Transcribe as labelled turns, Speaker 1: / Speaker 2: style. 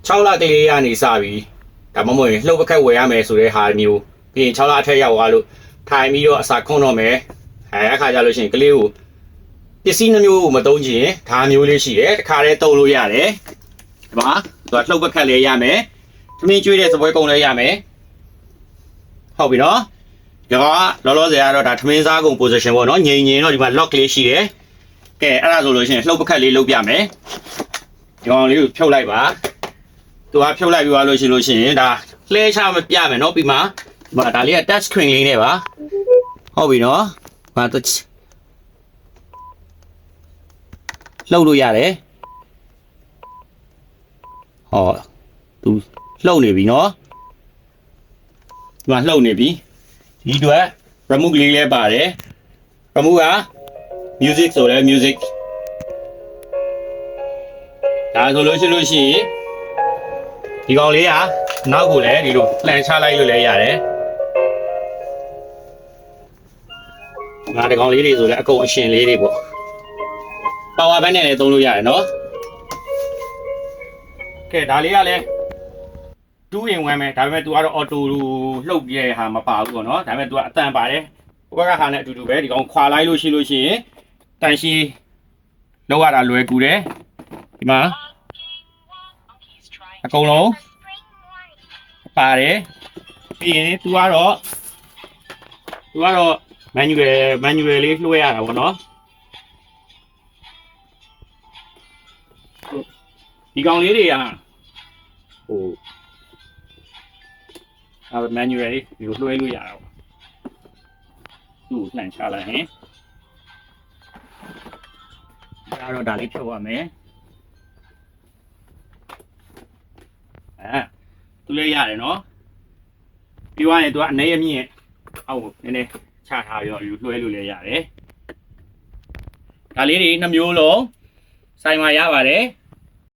Speaker 1: 6လကလေးရနေစပြီဒါမှမဟုတ်ရင်လှုပ်ပခက်ဝယ်ရမယ်ဆိုတဲ့ဟာမျိုးပြီးရင်6လအထက်ရောက်သွားလို့ထိုင်ပြီးတော့အစာခွန်းတော့မယ်အခါကြလို့ရှိရင်ကလေးကိုပစ္စည်းနှမျိုးကိုမသုံးချင်ဒါမျိုးလေးရှိတယ်တစ်ခါတည်းသုံးလို့ရတယ်ဒီမှာသူကလှုပ်ပခက်လေးရမယ်သမင်းကျွေးတဲ့စပွဲကုံလေးရမယ်ဟုတ်ပြီနော်ဒီကလောလောဆယ်ကတော့ဒါသမင်းစားကုံ position ပေါ့နော်ငြိမ်ငြိမ်တော့ဒီမှာ lock လေးရှိတယ်ကဲအဲ့ဒါဆိုလို့ရှိရင်လှုပ်ပခက်လေးလုပ်ပြမယ်ဒီကောင်လေးကိုဖြုတ်လိုက်ပါသူကဖြုတ်လိုက်ပြီးသွားလို့ရှိရင်ဒါလှဲချမပြမယ်နော်ပြီးမှဒါလေးက touch screen လေးနဲ့ပါဟုတ်ပြီနော်ဘာတော့လှုပ်လို့ရတယ်ဟောသူလှုပ်နေပြီနော်ဒီမှာလှုပ်နေပြီဒီအတွက် remote လေးလည်းပါတယ် remote က music ဆိုလဲ music ဒါဆိုလို့ရှိရင်ဒီကောင်လေးကနောက်ကိုလည်းဒီလိုလှန်ချလိုက်လို့လည်းရတယ်ငါဒီကောင်လေးတွေဆိုလည်းအကုန်အရှင်လေးတွေပေါ့ပါဝါဘန်းနဲ့လည်းသုံးလို့ရတယ်နော်ကဲဒါလေးကလည်း2 in 1ပဲဒါပေမဲ့ तू ကတော့ auto လှုပ်ပြတဲ့ဟာမပါဘူးပေါ့နော်ဒါပေမဲ့ तू ကအတန်ပါတယ်ဟိုဘက်ကဟာနဲ့အတူတူပဲဒီကောင်ခွာလိုက်လို့ရှိရင်တန်ရှင်းလောက်ရတာလွယ်ကူတယ်ဒီမှာအကုန်လုံးပါတယ်ပြီးရင် तू ကတော့ manual လေးလွှဲရတာပေါ့နော်ဒီကောင်လေးတွေကဟိုmanual လေးဒီလိုလွှဲလို့ရတာပေါ့သူ့လှန်ချလိုက်ရင်ဒါတော့ဒါလေးဖြုတ်ရမယ်သူလည်းရတယ်နော်ပြီးသွားရင်သူကအနေအမြင့်အောက်နည်းနည်းချထားပြီးတော့လွှဲလို့လည်းရတယ်ဒါလေးတွေ2မျိုးလုံးဆိုင်မှာရပါတယ်